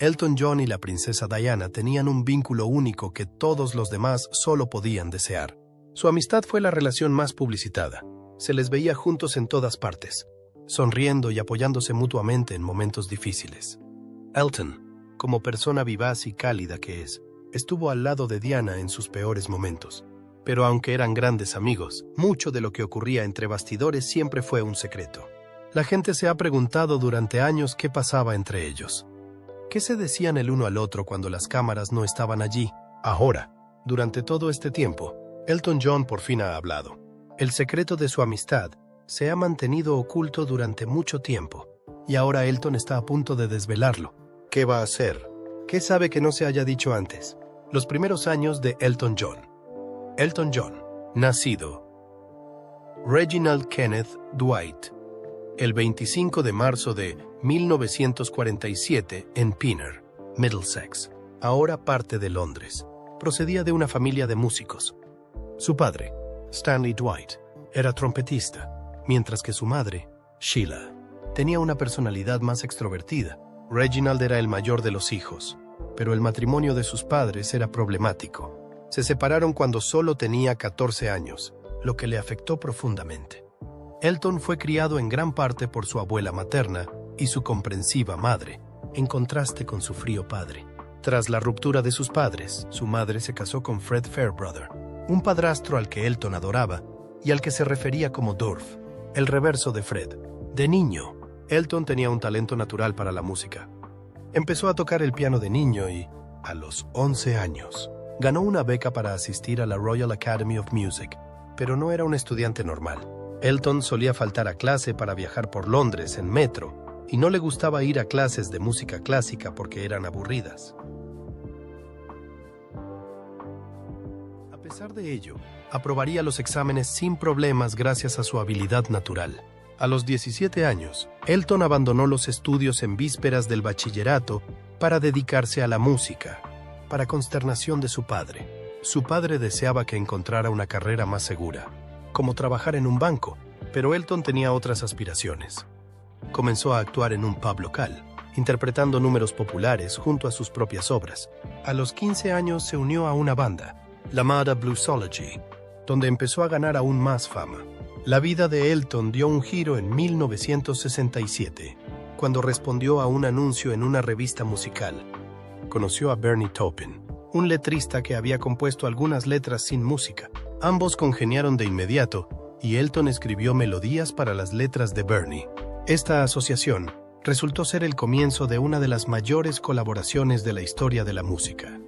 Elton John y la princesa Diana tenían un vínculo único que todos los demás solo podían desear. Su amistad fue la relación más publicitada. Se les veía juntos en todas partes, sonriendo y apoyándose mutuamente en momentos difíciles. Elton, como persona vivaz y cálida que es, estuvo al lado de Diana en sus peores momentos. Pero aunque eran grandes amigos, mucho de lo que ocurría entre bastidores siempre fue un secreto. La gente se ha preguntado durante años qué pasaba entre ellos. ¿Qué se decían el uno al otro cuando las cámaras no estaban allí? Ahora, durante todo este tiempo, Elton John por fin ha hablado. El secreto de su amistad se ha mantenido oculto durante mucho tiempo, y ahora Elton está a punto de desvelarlo. ¿Qué va a hacer? ¿Qué sabe que no se haya dicho antes? Los primeros años de Elton John. Elton John, nacido Reginald Kenneth Dwight, el 25 de marzo de 1947 en Pinner, Middlesex, ahora parte de Londres. Procedía de una familia de músicos. Su padre, Stanley Dwight, era trompetista, mientras que su madre, Sheila, tenía una personalidad más extrovertida. Reginald era el mayor de los hijos, pero el matrimonio de sus padres era problemático. Se separaron cuando solo tenía 14 años, lo que le afectó profundamente. Elton fue criado en gran parte por su abuela materna y su comprensiva madre, en contraste con su frío padre. Tras la ruptura de sus padres, su madre se casó con Fred Fairbrother, un padrastro al que Elton adoraba y al que se refería como Durf, el reverso de Fred. De niño, Elton tenía un talento natural para la música. Empezó a tocar el piano de niño y, a los 11 años, ganó una beca para asistir a la Royal Academy of Music, pero no era un estudiante normal. Elton solía faltar a clase para viajar por Londres en metro y no le gustaba ir a clases de música clásica porque eran aburridas. A pesar de ello, aprobaría los exámenes sin problemas gracias a su habilidad natural. A los 17 años, Elton abandonó los estudios en vísperas del bachillerato para dedicarse a la música, para consternación de su padre. Su padre deseaba que encontrara una carrera más segura, como trabajar en un banco, pero Elton tenía otras aspiraciones. Comenzó a actuar en un pub local, interpretando números populares junto a sus propias obras. A los 15 años se unió a una banda, llamada Bluesology, donde empezó a ganar aún más fama. La vida de Elton dio un giro en 1967, cuando respondió a un anuncio en una revista musical. Conoció a Bernie Taupin, un letrista que había compuesto algunas letras sin música. Ambos congeniaron de inmediato, y Elton escribió melodías para las letras de Bernie. Esta asociación resultó ser el comienzo de una de las mayores colaboraciones de la historia de la música.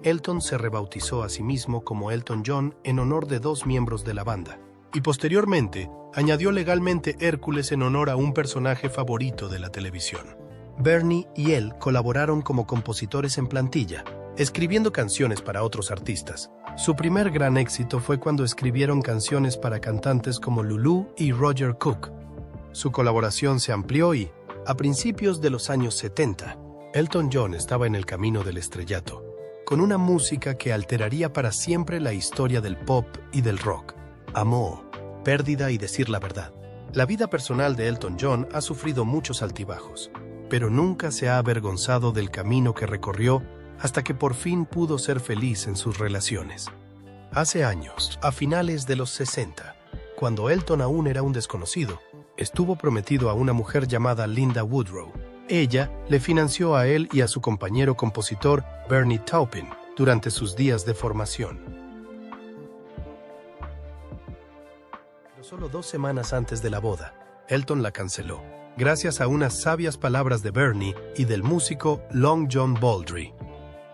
Elton se rebautizó a sí mismo como Elton John en honor de dos miembros de la banda, y posteriormente añadió legalmente Hércules en honor a un personaje favorito de la televisión. Bernie y él colaboraron como compositores en plantilla, escribiendo canciones para otros artistas. Su primer gran éxito fue cuando escribieron canciones para cantantes como Lulu y Roger Cook. Su colaboración se amplió y, a principios de los años 70, Elton John estaba en el camino del estrellato, con una música que alteraría para siempre la historia del pop y del rock. Amor, pérdida y decir la verdad. La vida personal de Elton John ha sufrido muchos altibajos, pero nunca se ha avergonzado del camino que recorrió hasta que por fin pudo ser feliz en sus relaciones. Hace años, a finales de los 60, cuando Elton aún era un desconocido, estuvo prometido a una mujer llamada Linda Woodrow. Ella le financió a él y a su compañero compositor Bernie Taupin durante sus días de formación. Pero solo 2 semanas antes de la boda, Elton la canceló, gracias a unas sabias palabras de Bernie y del músico Long John Baldry.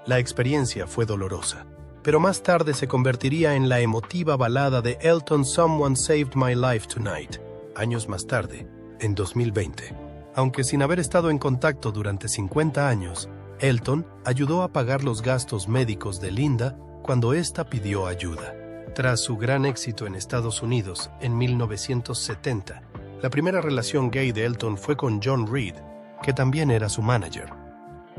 La experiencia fue dolorosa, pero más tarde se convertiría en la emotiva balada de Elton Someone Saved My Life Tonight, años más tarde, en 2020. Aunque sin haber estado en contacto durante 50 años, Elton ayudó a pagar los gastos médicos de Linda cuando ésta pidió ayuda. Tras su gran éxito en Estados Unidos en 1970, la primera relación gay de Elton fue con John Reid, que también era su manager.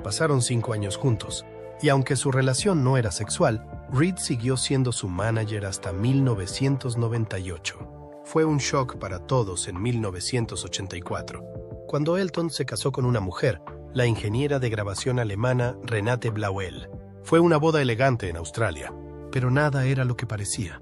Pasaron 5 años juntos, y aunque su relación no era sexual, Reid siguió siendo su manager hasta 1998. Fue un shock para todos en 1984, cuando Elton se casó con una mujer la ingeniera de grabación alemana Renate Blauel. Fue una boda elegante en Australia, pero nada era lo que parecía.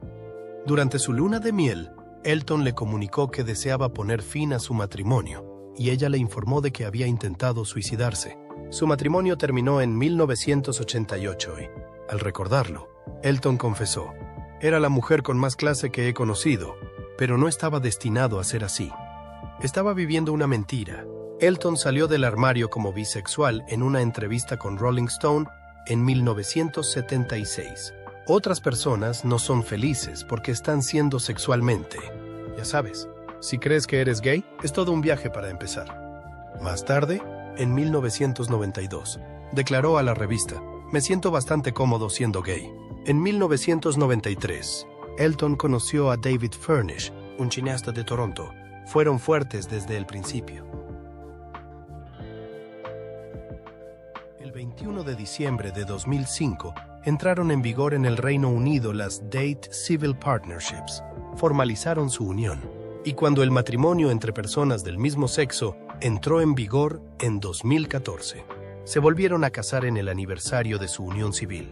Durante su luna de miel, Elton le comunicó que deseaba poner fin a su matrimonio, y ella le informó de que había intentado suicidarse. Su matrimonio terminó en 1988 y, al recordarlo, Elton confesó: «Era la mujer con más clase que he conocido, pero no estaba destinado a ser así». Estaba viviendo una mentira. Elton salió del armario como bisexual en una entrevista con Rolling Stone en 1976. Otras personas no son felices porque están siendo sexualmente. Ya sabes, si crees que eres gay, es todo un viaje para empezar. Más tarde, en 1992, declaró a la revista: «Me siento bastante cómodo siendo gay». En 1993, Elton conoció a David Furnish, un cineasta de Toronto. Fueron fuertes desde el principio. El 21 de diciembre de 2005, entraron en vigor en el Reino Unido las Date Civil Partnerships. Formalizaron su unión. Y cuando el matrimonio entre personas del mismo sexo entró en vigor en 2014, se volvieron a casar en el aniversario de su unión civil.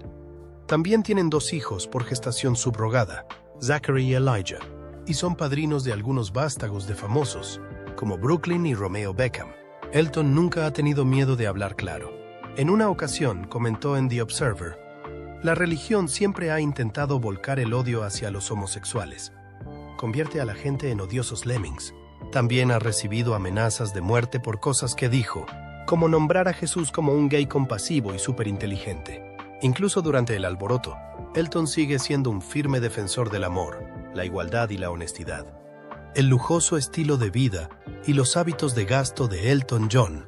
También tienen 2 hijos por gestación subrogada, Zachary y Elijah, y son padrinos de algunos vástagos de famosos, como Brooklyn y Romeo Beckham. Elton nunca ha tenido miedo de hablar claro. En una ocasión comentó en The Observer: «La religión siempre ha intentado volcar el odio hacia los homosexuales. Convierte a la gente en odiosos lemmings». También ha recibido amenazas de muerte por cosas que dijo, como nombrar a Jesús como un gay compasivo y superinteligente. Incluso durante el alboroto, Elton sigue siendo un firme defensor del amor, la igualdad y la honestidad. El lujoso estilo de vida y los hábitos de gasto de Elton John.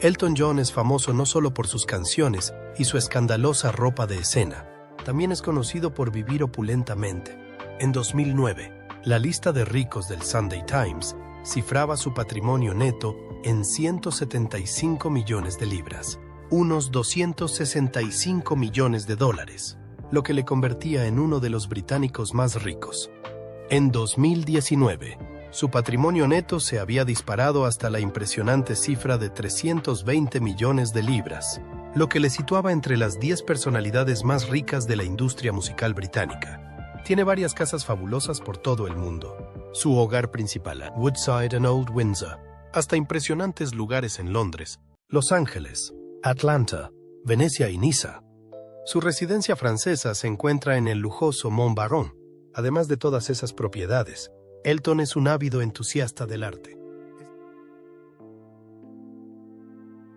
Elton John es famoso no solo por sus canciones y su escandalosa ropa de escena, también es conocido por vivir opulentamente. En 2009, la lista de ricos del Sunday Times cifraba su patrimonio neto en 175 millones de libras, unos 265 millones de dólares, lo que le convertía en uno de los británicos más ricos. En 2019, su patrimonio neto se había disparado hasta la impresionante cifra de 320 millones de libras, lo que le situaba entre las 10 personalidades más ricas de la industria musical británica. Tiene varias casas fabulosas por todo el mundo. Su hogar principal, Woodside and Old Windsor, hasta impresionantes lugares en Londres, Los Ángeles, Atlanta, Venecia y Niza. Su residencia francesa se encuentra en el lujoso Montbaron. Además de todas esas propiedades, Elton es un ávido entusiasta del arte.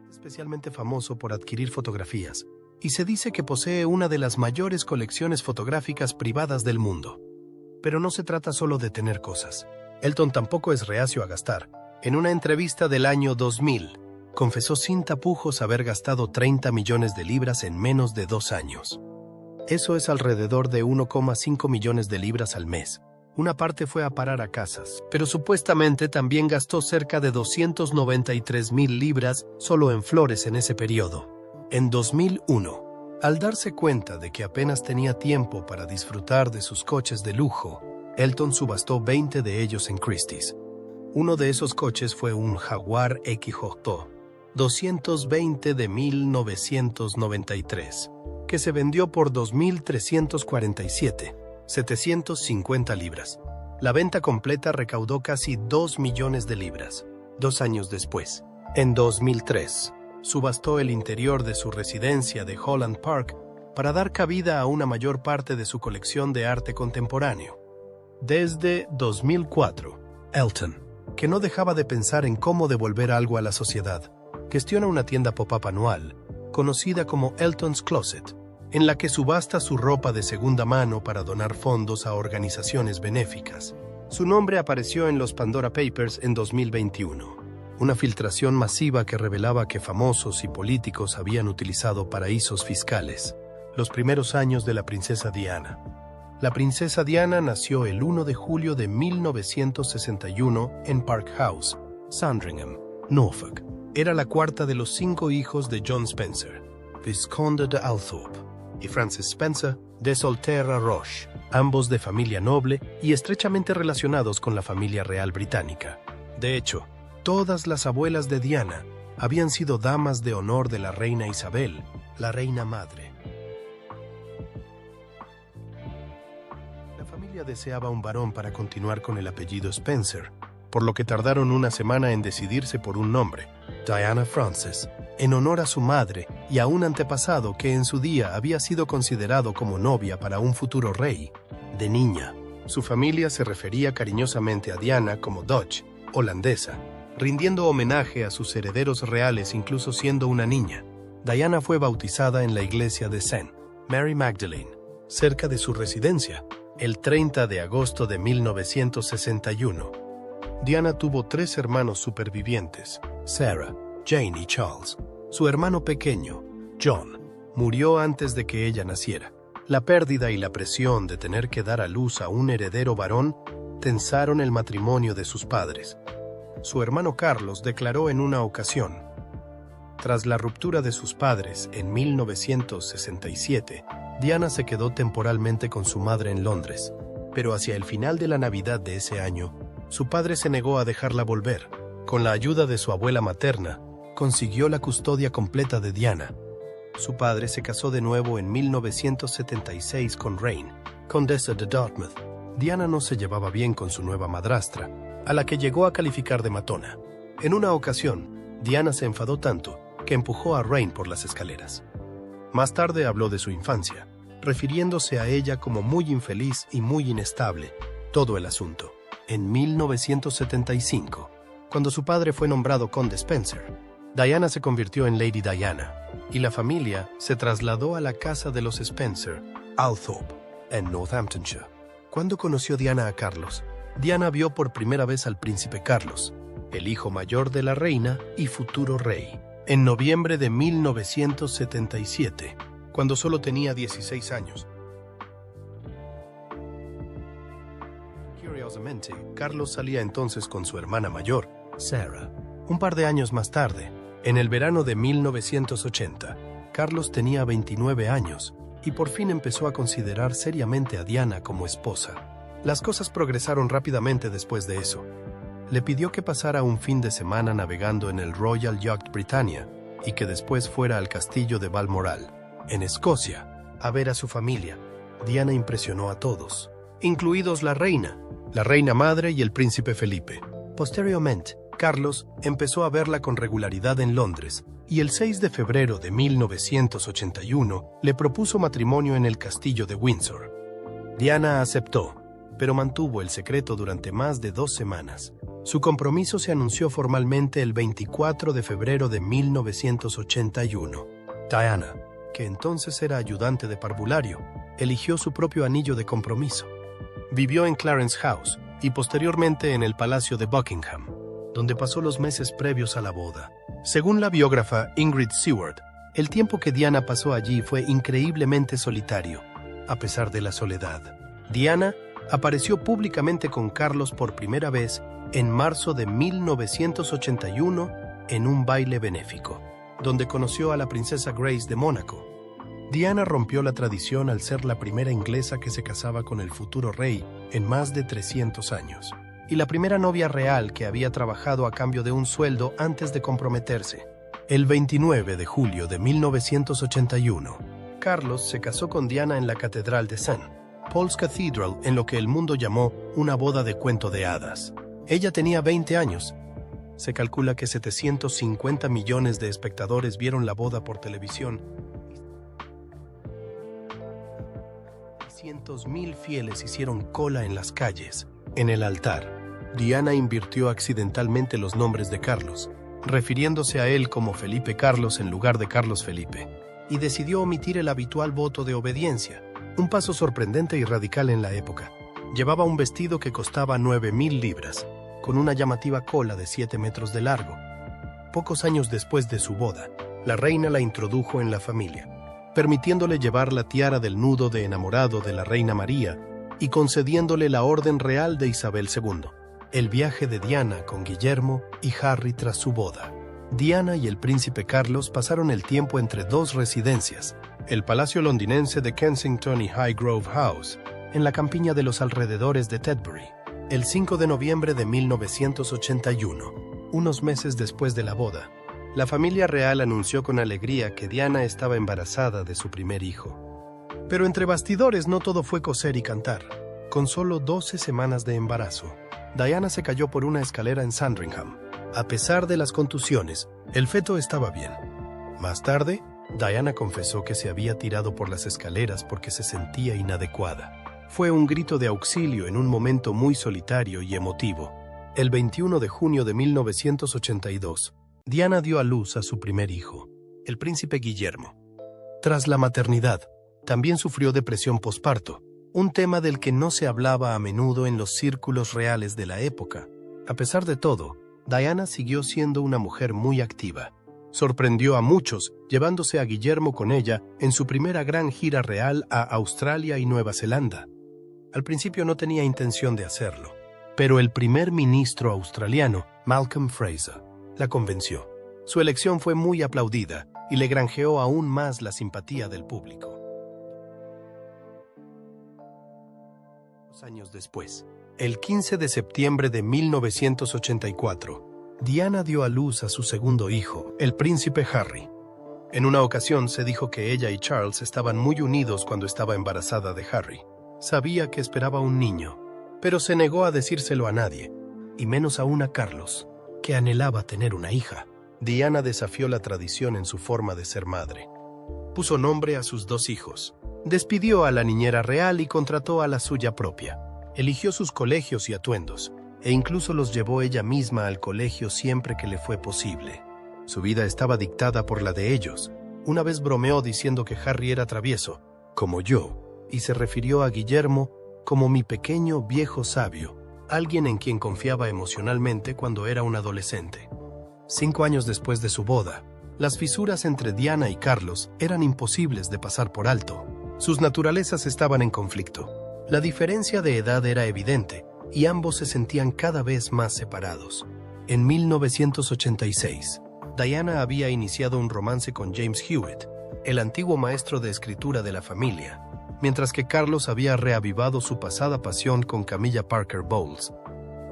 Es especialmente famoso por adquirir fotografías, y se dice que posee una de las mayores colecciones fotográficas privadas del mundo. Pero no se trata solo de tener cosas. Elton tampoco es reacio a gastar. En una entrevista del año 2000, confesó sin tapujos haber gastado 30 millones de libras en menos de 2 años. Eso es alrededor de 1,5 millones de libras al mes. Una parte fue a parar a casas, pero supuestamente también gastó cerca de 293,000 libras solo en flores en ese periodo. En 2001, al darse cuenta de que apenas tenía tiempo para disfrutar de sus coches de lujo, Elton subastó 20 de ellos en Christie's. Uno de esos coches fue un Jaguar XJ 220 de 1993, que se vendió por 2.347, 750 libras. La venta completa recaudó casi 2 millones de libras. 2 años después, en 2003, subastó el interior de su residencia de Holland Park para dar cabida a una mayor parte de su colección de arte contemporáneo. Desde 2004, Elton, que no dejaba de pensar en cómo devolver algo a la sociedad, gestiona una tienda pop-up anual, conocida como Elton's Closet, en la que subasta su ropa de segunda mano para donar fondos a organizaciones benéficas. Su nombre apareció en los Pandora Papers en 2021, una filtración masiva que revelaba que famosos y políticos habían utilizado paraísos fiscales. Los primeros años de la princesa Diana. La princesa Diana nació el 1 de julio de 1961 en Park House, Sandringham, Norfolk. Era la cuarta de los 5 hijos de John Spencer, Visconde de Althorpe, y Frances Spencer de Solterra Roche, ambos de familia noble y estrechamente relacionados con la familia real británica. De hecho, todas las abuelas de Diana habían sido damas de honor de la reina Isabel, la reina madre. La familia deseaba un varón para continuar con el apellido Spencer, por lo que tardaron una semana en decidirse por un nombre, Diana Frances, en honor a su madre y a un antepasado que en su día había sido considerado como novia para un futuro rey. De niña, su familia se refería cariñosamente a Diana como Dutch, holandesa, rindiendo homenaje a sus herederos reales incluso siendo una niña. Diana fue bautizada en la iglesia de St. Mary Magdalene, cerca de su residencia, el 30 de agosto de 1961. Diana tuvo 3 hermanos supervivientes, Sarah, Jane y Charles. Su hermano pequeño, John, murió antes de que ella naciera. La pérdida y la presión de tener que dar a luz a un heredero varón tensaron el matrimonio de sus padres. Su hermano Carlos declaró en una ocasión: tras la ruptura de sus padres en 1967, Diana se quedó temporalmente con su madre en Londres, pero hacia el final de la Navidad de ese año, su padre se negó a dejarla volver. Con la ayuda de su abuela materna, consiguió la custodia completa de Diana. Su padre se casó de nuevo en 1976 con Rain, condesa de Dartmouth. Diana no se llevaba bien con su nueva madrastra, a la que llegó a calificar de matona. En una ocasión, Diana se enfadó tanto que empujó a Rain por las escaleras. Más tarde habló de su infancia, refiriéndose a ella como muy infeliz y muy inestable. Todo el asunto. En 1975, cuando su padre fue nombrado conde Spencer, Diana se convirtió en Lady Diana, y la familia se trasladó a la casa de los Spencer, Althorpe, en Northamptonshire. Cuando conoció Diana a Carlos, Diana vio por primera vez al príncipe Carlos, el hijo mayor de la reina y futuro rey, en noviembre de 1977, cuando solo tenía 16 años. Curiosamente, Carlos salía entonces con su hermana mayor, Sarah. Un par de años más tarde, en el verano de 1980, Carlos tenía 29 años y por fin empezó a considerar seriamente a Diana como esposa. Las cosas progresaron rápidamente después de eso. Le pidió que pasara un fin de semana navegando en el Royal Yacht Britannia y que después fuera al castillo de Balmoral, en Escocia, a ver a su familia. Diana impresionó a todos, incluidos la reina madre y el príncipe Felipe. Posteriormente, Carlos empezó a verla con regularidad en Londres y el 6 de febrero de 1981 le propuso matrimonio en el castillo de Windsor. Diana aceptó, pero mantuvo el secreto durante más de 2 semanas. Su compromiso se anunció formalmente el 24 de febrero de 1981. Diana, que entonces era ayudante de parvulario, eligió su propio anillo de compromiso. Vivió en Clarence House y posteriormente en el Palacio de Buckingham, donde pasó los meses previos a la boda. Según la biógrafa Ingrid Seward, el tiempo que Diana pasó allí fue increíblemente solitario, a pesar de la soledad. Diana apareció públicamente con Carlos por primera vez en marzo de 1981 en un baile benéfico, donde conoció a la princesa Grace de Mónaco. Diana rompió la tradición al ser la primera inglesa que se casaba con el futuro rey en más de 300 años, y la primera novia real que había trabajado a cambio de un sueldo antes de comprometerse. El 29 de julio de 1981, Carlos se casó con Diana en la Catedral de St. Paul's Cathedral en lo que el mundo llamó una boda de cuento de hadas. Ella tenía 20 años. Se calcula que 750 millones de espectadores vieron la boda por televisión. Cientos mil fieles hicieron cola en las calles. En el altar, Diana invirtió accidentalmente los nombres de Carlos, refiriéndose a él como Felipe Carlos en lugar de Carlos Felipe, y decidió omitir el habitual voto de obediencia, un paso sorprendente y radical en la época. Llevaba un vestido que costaba 9,000 libras, con una llamativa cola de 7 metros de largo. Pocos años después de su boda, la reina la introdujo en la familia, permitiéndole llevar la tiara del nudo de enamorado de la reina María y concediéndole la Orden Real de Isabel II. El viaje de Diana con Guillermo y Harry tras su boda. Diana y el príncipe Carlos pasaron el tiempo entre 2 residencias, el palacio londinense de Kensington y Highgrove House, en la campiña de los alrededores de Tetbury. El 5 de noviembre de 1981, unos meses después de la boda, La familia real anunció con alegría que Diana estaba embarazada de su primer hijo. Pero entre bastidores no todo fue coser y cantar. Con solo 12 semanas de embarazo, Diana se cayó por una escalera en Sandringham. A pesar de las contusiones, el feto estaba bien. Más tarde, Diana confesó que se había tirado por las escaleras porque se sentía inadecuada. Fue un grito de auxilio en un momento muy solitario y emotivo. El 21 de junio de 1982, Diana dio a luz a su primer hijo, el príncipe Guillermo. Tras la maternidad, también sufrió depresión posparto, un tema del que no se hablaba a menudo en los círculos reales de la época. A pesar de todo, Diana siguió siendo una mujer muy activa. Sorprendió a muchos, llevándose a Guillermo con ella en su primera gran gira real a Australia y Nueva Zelanda. Al principio no tenía intención de hacerlo, pero el primer ministro australiano, Malcolm Fraser, la convenció. Su elección fue muy aplaudida y le granjeó aún más la simpatía del público. 2 años después, el 15 de septiembre de 1984, Diana dio a luz a su segundo hijo, el príncipe Harry. En una ocasión se dijo que ella y Charles estaban muy unidos cuando estaba embarazada de Harry. Sabía que esperaba un niño, pero se negó a decírselo a nadie, y menos aún a Carlos, que anhelaba tener una hija. Diana desafió la tradición en su forma de ser madre. Puso nombre a sus 2 hijos. Despidió a la niñera real y contrató a la suya propia. Eligió sus colegios y atuendos, e incluso los llevó ella misma al colegio siempre que le fue posible. Su vida estaba dictada por la de ellos. Una vez bromeó diciendo que Harry era travieso, como yo, y se refirió a Guillermo como mi pequeño viejo sabio, alguien en quien confiaba emocionalmente cuando era un adolescente. 5 años después de su boda, las fisuras entre Diana y Carlos eran imposibles de pasar por alto. Sus naturalezas estaban en conflicto. La diferencia de edad era evidente, y ambos se sentían cada vez más separados. En 1986, Diana había iniciado un romance con James Hewitt, el antiguo maestro de escritura de la familia, mientras que Carlos había reavivado su pasada pasión con Camilla Parker Bowles.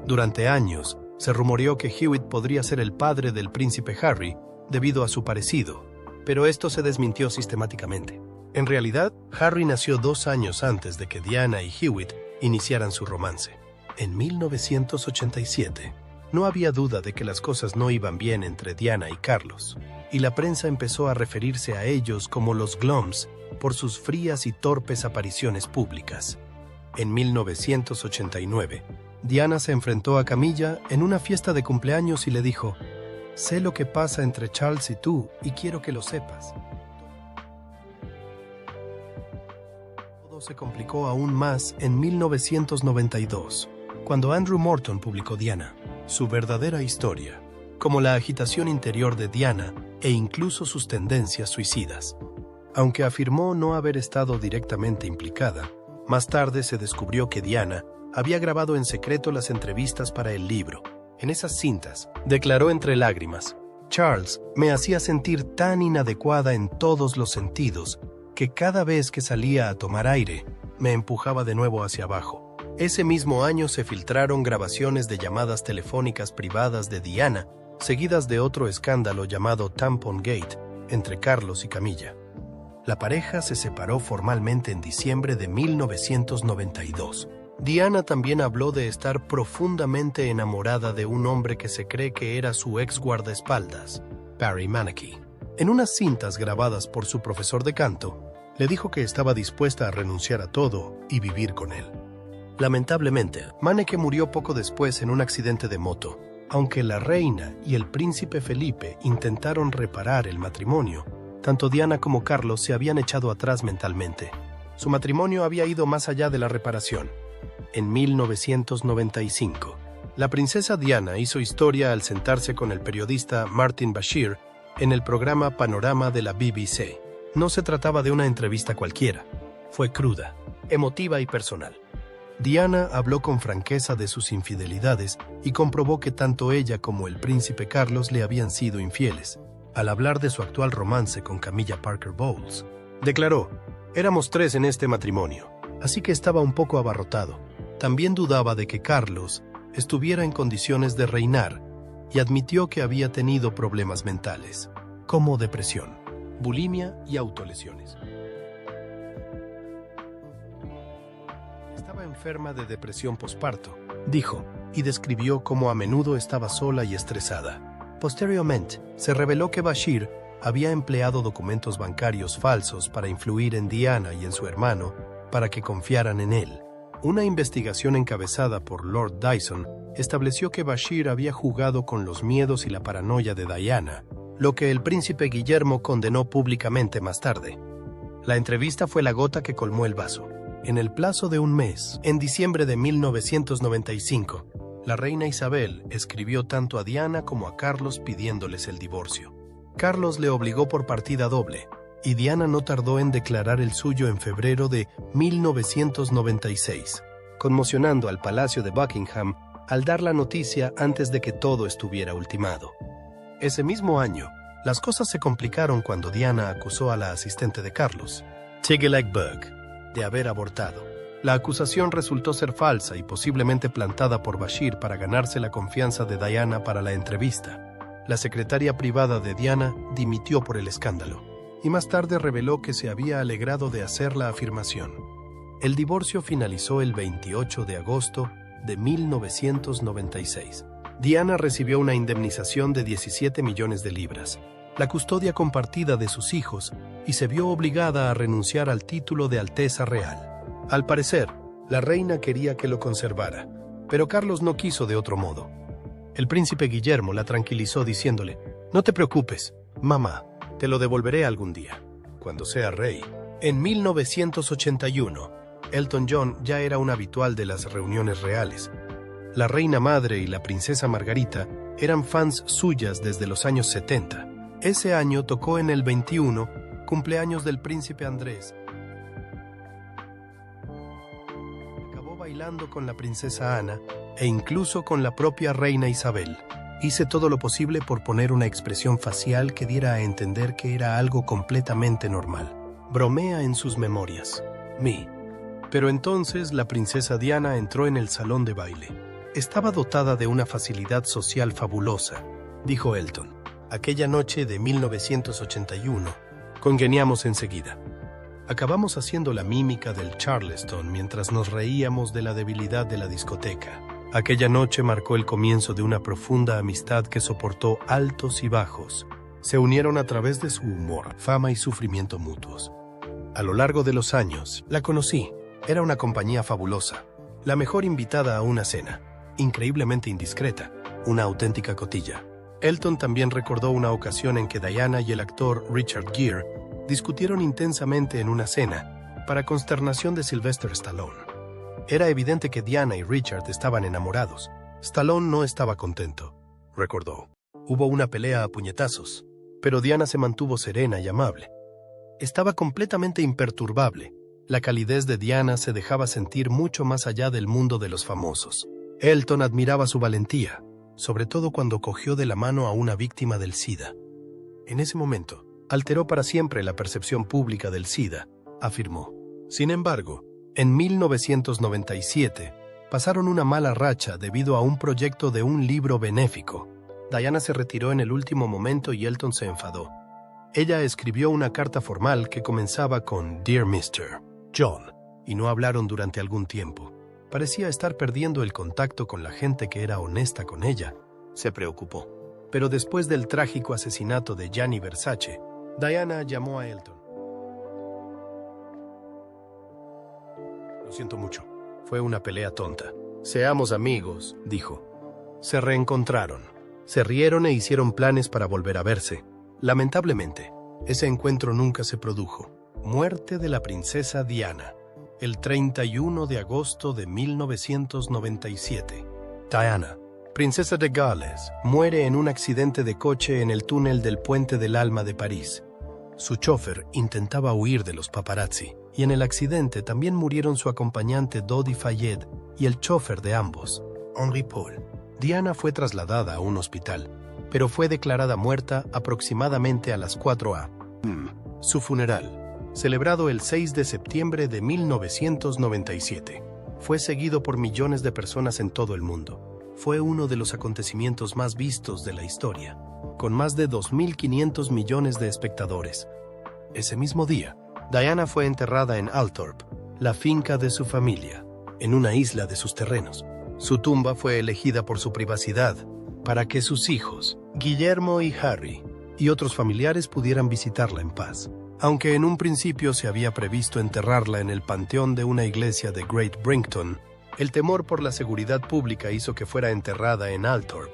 Durante años, se rumoreó que Hewitt podría ser el padre del príncipe Harry debido a su parecido, pero esto se desmintió sistemáticamente. En realidad, Harry nació 2 años antes de que Diana y Hewitt iniciaran su romance. En 1987, no había duda de que las cosas no iban bien entre Diana y Carlos, y la prensa empezó a referirse a ellos como los Gloms por sus frías y torpes apariciones públicas. En 1989, Diana se enfrentó a Camilla en una fiesta de cumpleaños y le dijo: «Sé lo que pasa entre Charles y tú y quiero que lo sepas». Todo se complicó aún más en 1992, cuando Andrew Morton publicó Diana, su verdadera historia, como la agitación interior de Diana e incluso sus tendencias suicidas. Aunque afirmó no haber estado directamente implicada, más tarde se descubrió que Diana había grabado en secreto las entrevistas para el libro. En esas cintas, declaró entre lágrimas: «Charles me hacía sentir tan inadecuada en todos los sentidos que cada vez que salía a tomar aire, me empujaba de nuevo hacia abajo». Ese mismo año se filtraron grabaciones de llamadas telefónicas privadas de Diana, seguidas de otro escándalo llamado Tampon Gate, entre Carlos y Camilla. La pareja se separó formalmente en diciembre de 1992. Diana también habló de estar profundamente enamorada de un hombre que se cree que era su ex guardaespaldas, Barry Manaki. En unas cintas grabadas por su profesor de canto, le dijo que estaba dispuesta a renunciar a todo y vivir con él. Lamentablemente, Maneke murió poco después en un accidente de moto. Aunque la reina y el príncipe Felipe intentaron reparar el matrimonio, tanto Diana como Carlos se habían echado atrás mentalmente. Su matrimonio había ido más allá de la reparación. En 1995, la princesa Diana hizo historia al sentarse con el periodista Martin Bashir en el programa Panorama de la BBC. No se trataba de una entrevista cualquiera. Fue cruda, emotiva y personal. Diana habló con franqueza de sus infidelidades y comprobó que tanto ella como el príncipe Carlos le habían sido infieles. Al hablar de su actual romance con Camilla Parker Bowles, declaró: «Éramos 3 en este matrimonio, así que estaba un poco abarrotado. También dudaba de que Carlos estuviera en condiciones de reinar, y admitió que había tenido problemas mentales, como depresión, bulimia y autolesiones. Estaba enferma de depresión posparto, dijo, y describió cómo a menudo estaba sola y estresada. Posteriormente, se reveló que Bashir había empleado documentos bancarios falsos para influir en Diana y en su hermano para que confiaran en él. Una investigación encabezada por Lord Dyson estableció que Bashir había jugado con los miedos y la paranoia de Diana, lo que el príncipe Guillermo condenó públicamente más tarde. La entrevista fue la gota que colmó el vaso. En el plazo de un mes, en diciembre de 1995, la reina Isabel escribió tanto a Diana como a Carlos pidiéndoles el divorcio. Carlos le obligó por partida doble, y Diana no tardó en declarar el suyo en febrero de 1996, conmocionando al Palacio de Buckingham al dar la noticia antes de que todo estuviera ultimado. Ese mismo año, las cosas se complicaron cuando Diana acusó a la asistente de Carlos, Tigelac Burke, de haber abortado. La acusación resultó ser falsa y posiblemente plantada por Bashir para ganarse la confianza de Diana para la entrevista. La secretaria privada de Diana dimitió por el escándalo, y más tarde reveló que se había alegrado de hacer la afirmación. El divorcio finalizó el 28 de agosto de 1996. Diana recibió una indemnización de 17 millones de libras, la custodia compartida de sus hijos, y se vio obligada a renunciar al título de Alteza Real. Al parecer, la reina quería que lo conservara, pero Carlos no quiso de otro modo. El príncipe Guillermo la tranquilizó diciéndole: «No te preocupes, mamá, te lo devolveré algún día, cuando sea rey». En 1981, Elton John ya era un habitual de las reuniones reales. La reina madre y la princesa Margarita eran fans suyas desde los años 70. Ese año tocó en el 21, cumpleaños del príncipe Andrés. Acabó bailando con la princesa Ana e incluso con la propia reina Isabel. Hice todo lo posible por poner una expresión facial que diera a entender que era algo completamente normal. Bromea en sus memorias. Pero entonces la princesa Diana entró en el salón de baile. Estaba dotada de una facilidad social fabulosa, dijo Elton. Aquella noche de 1981, congeniamos enseguida. Acabamos haciendo la mímica del Charleston mientras nos reíamos de la debilidad de la discoteca. Aquella noche marcó el comienzo de una profunda amistad que soportó altos y bajos. Se unieron a través de su humor, fama y sufrimiento mutuos. A lo largo de los años, la conocí. Era una compañía fabulosa, la mejor invitada a una cena, increíblemente indiscreta, una auténtica cotilla. Elton también recordó una ocasión en que Diana y el actor Richard Gere discutieron intensamente en una cena, para consternación de Sylvester Stallone. Era evidente que Diana y Richard estaban enamorados. Stallone no estaba contento, recordó. Hubo una pelea a puñetazos, pero Diana se mantuvo serena y amable. Estaba completamente imperturbable. La calidez de Diana se dejaba sentir mucho más allá del mundo de los famosos. Elton admiraba su valentía, sobre todo cuando cogió de la mano a una víctima del SIDA. En ese momento, alteró para siempre la percepción pública del SIDA, afirmó. Sin embargo, en 1997, pasaron una mala racha debido a un proyecto de un libro benéfico. Diana se retiró en el último momento y Elton se enfadó. Ella escribió una carta formal que comenzaba con Dear Mr. John, y no hablaron durante algún tiempo. Parecía estar perdiendo el contacto con la gente que era honesta con ella. Se preocupó. Pero después del trágico asesinato de Gianni Versace, Diana llamó a Elton. Lo siento mucho. Fue una pelea tonta. Seamos amigos, dijo. Se reencontraron. Se rieron e hicieron planes para volver a verse. Lamentablemente, ese encuentro nunca se produjo. Muerte de la princesa Diana, el 31 de agosto de 1997. Diana, princesa de Gales, muere en un accidente de coche en el túnel del Puente del Alma de París. Su chofer intentaba huir de los paparazzi, y en el accidente también murieron su acompañante Dodi Fayed y el chofer de ambos, Henri Paul. Diana fue trasladada a un hospital, pero fue declarada muerta aproximadamente a las 4 a.m. Su funeral, celebrado el 6 de septiembre de 1997, fue seguido por millones de personas en todo el mundo. fue uno de los acontecimientos más vistos de la historia, con más de 2.500 millones de espectadores. Ese mismo día, Diana fue enterrada en Althorp, la finca de su familia, en una isla de sus terrenos. Su tumba fue elegida por su privacidad, para que sus hijos, Guillermo y Harry, y otros familiares pudieran visitarla en paz. Aunque en un principio se había previsto enterrarla en el panteón de una iglesia de Great Brighton, el temor por la seguridad pública hizo que fuera enterrada en Althorp.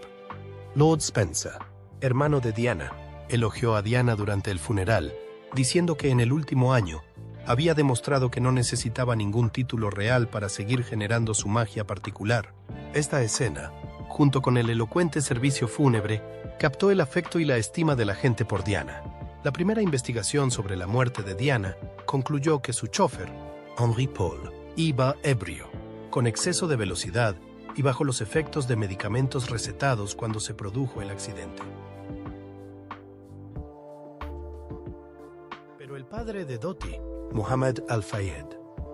Lord Spencer, hermano de Diana, elogió a Diana durante el funeral, diciendo que en el último año había demostrado que no necesitaba ningún título real para seguir generando su magia particular. Esta escena, junto con el elocuente servicio fúnebre, captó el afecto y la estima de la gente por Diana. La primera investigación sobre la muerte de Diana concluyó que su chofer, Henri Paul, iba ebrio, con exceso de velocidad y bajo los efectos de medicamentos recetados cuando se produjo el accidente. Pero el padre de Dottie, Mohammed Al-Fayed,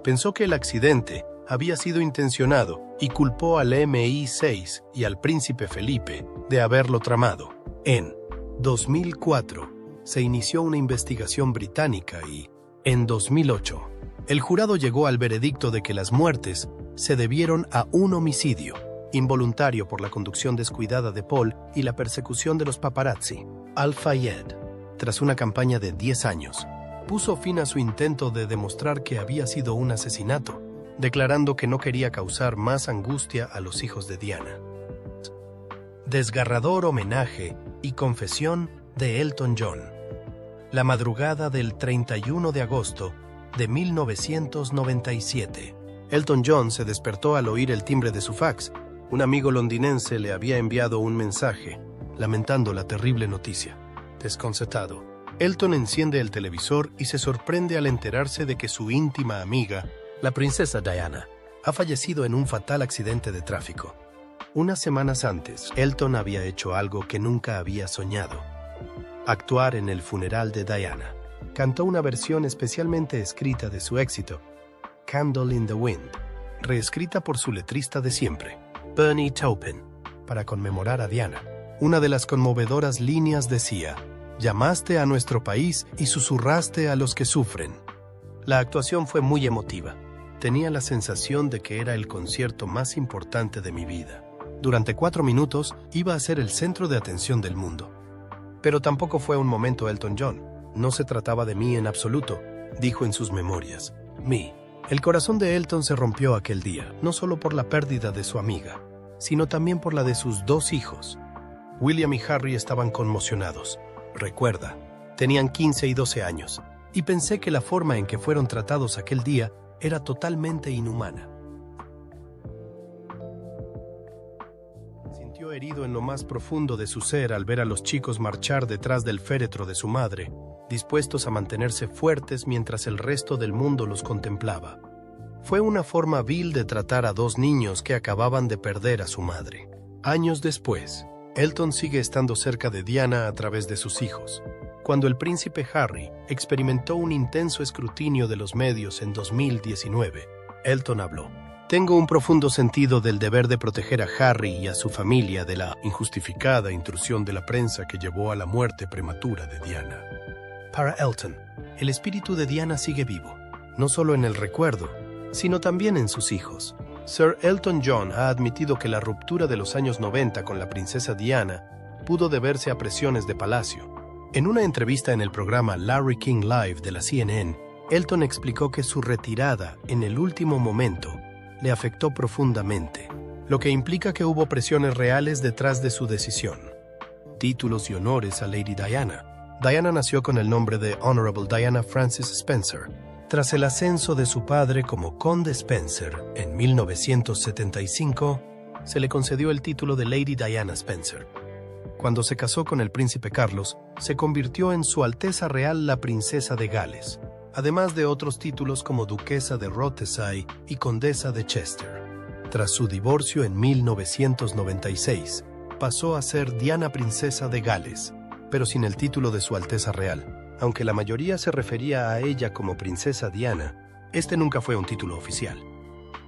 pensó que el accidente había sido intencionado y culpó al MI6 y al príncipe Felipe de haberlo tramado. En 2004, se inició una investigación británica y, en 2008, el jurado llegó al veredicto de que las muertes se debieron a un homicidio involuntario por la conducción descuidada de Paul y la persecución de los paparazzi. Al-Fayed, tras una campaña de 10 años, puso fin a su intento de demostrar que había sido un asesinato, declarando que no quería causar más angustia a los hijos de Diana. Desgarrador homenaje y confesión de Elton John. La madrugada del 31 de agosto de 1997, Elton John se despertó al oír el timbre de su fax. Un amigo londinense le había enviado un mensaje, lamentando la terrible noticia. Desconcertado, Elton enciende el televisor y se sorprende al enterarse de que su íntima amiga, la princesa Diana, ha fallecido en un fatal accidente de tráfico. Unas semanas antes, Elton había hecho algo que nunca había soñado: actuar en el funeral de Diana. Cantó una versión especialmente escrita de su éxito, Candle in the Wind, reescrita por su letrista de siempre, Bernie Taupin, para conmemorar a Diana. Una de las conmovedoras líneas decía: «Llamaste a nuestro país y susurraste a los que sufren». La actuación fue muy emotiva. Tenía la sensación de que era el concierto más importante de mi vida. Durante 4 minutos iba a ser el centro de atención del mundo. Pero tampoco fue un momento Elton John. No se trataba de mí en absoluto, dijo en sus memorias. El corazón de Elton se rompió aquel día, no solo por la pérdida de su amiga, sino también por la de sus 2 hijos. William y Harry estaban conmocionados. Recuerda, tenían 15 y 12 años, y pensé que la forma en que fueron tratados aquel día era totalmente inhumana. Sintió herido en lo más profundo de su ser al ver a los chicos marchar detrás del féretro de su madre, dispuestos a mantenerse fuertes mientras el resto del mundo los contemplaba. Fue una forma vil de tratar a 2 niños que acababan de perder a su madre. Años después, Elton sigue estando cerca de Diana a través de sus hijos. Cuando el príncipe Harry experimentó un intenso escrutinio de los medios en 2019, Elton habló: «Tengo un profundo sentido del deber de proteger a Harry y a su familia de la injustificada intrusión de la prensa que llevó a la muerte prematura de Diana». Para Elton, el espíritu de Diana sigue vivo, no solo en el recuerdo, sino también en sus hijos. Sir Elton John ha admitido que la ruptura de los años 90 con la princesa Diana pudo deberse a presiones de palacio. En una entrevista en el programa Larry King Live de la CNN, Elton explicó que su retirada en el último momento le afectó profundamente, lo que implica que hubo presiones reales detrás de su decisión. Títulos y honores a Lady Diana. Diana nació con el nombre de Honorable Diana Frances Spencer, tras el ascenso de su padre como Conde Spencer en 1975, se le concedió el título de Lady Diana Spencer. Cuando se casó con el príncipe Carlos, se convirtió en Su Alteza Real la Princesa de Gales, además de otros títulos como Duquesa de Rothesay y Condesa de Chester. Tras su divorcio en 1996, pasó a ser Diana Princesa de Gales, pero sin el título de Su Alteza Real. Aunque la mayoría se refería a ella como Princesa Diana, este nunca fue un título oficial.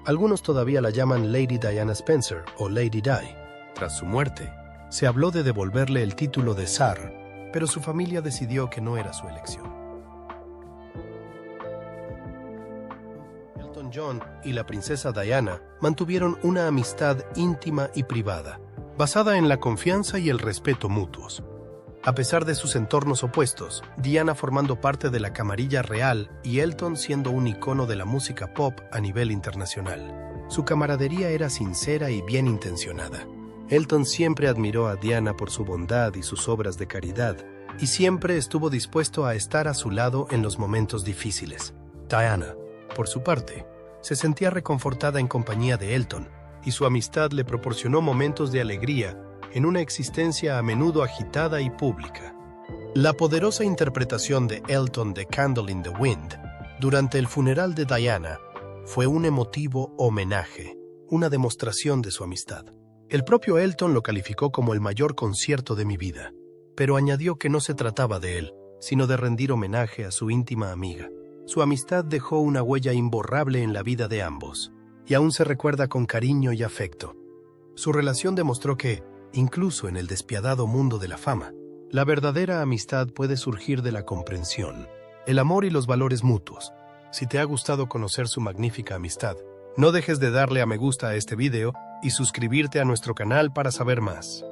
Algunos todavía la llaman Lady Diana Spencer o Lady Di. Tras su muerte, se habló de devolverle el título de zar, pero su familia decidió que no era su elección. Elton John y la princesa Diana mantuvieron una amistad íntima y privada, basada en la confianza y el respeto mutuos. A pesar de sus entornos opuestos, Diana formando parte de la camarilla real y Elton siendo un icono de la música pop a nivel internacional, su camaradería era sincera y bien intencionada. Elton siempre admiró a Diana por su bondad y sus obras de caridad, y siempre estuvo dispuesto a estar a su lado en los momentos difíciles. Diana, por su parte, se sentía reconfortada en compañía de Elton, y su amistad le proporcionó momentos de alegría en una existencia a menudo agitada y pública. La poderosa interpretación de Elton de Candle in the Wind durante el funeral de Diana fue un emotivo homenaje, una demostración de su amistad. El propio Elton lo calificó como el mayor concierto de mi vida, pero añadió que no se trataba de él, sino de rendir homenaje a su íntima amiga. Su amistad dejó una huella imborrable en la vida de ambos, y aún se recuerda con cariño y afecto. Su relación demostró que, incluso en el despiadado mundo de la fama, la verdadera amistad puede surgir de la comprensión, el amor y los valores mutuos. Si te ha gustado conocer su magnífica amistad, no dejes de darle a me gusta a este video y suscribirte a nuestro canal para saber más.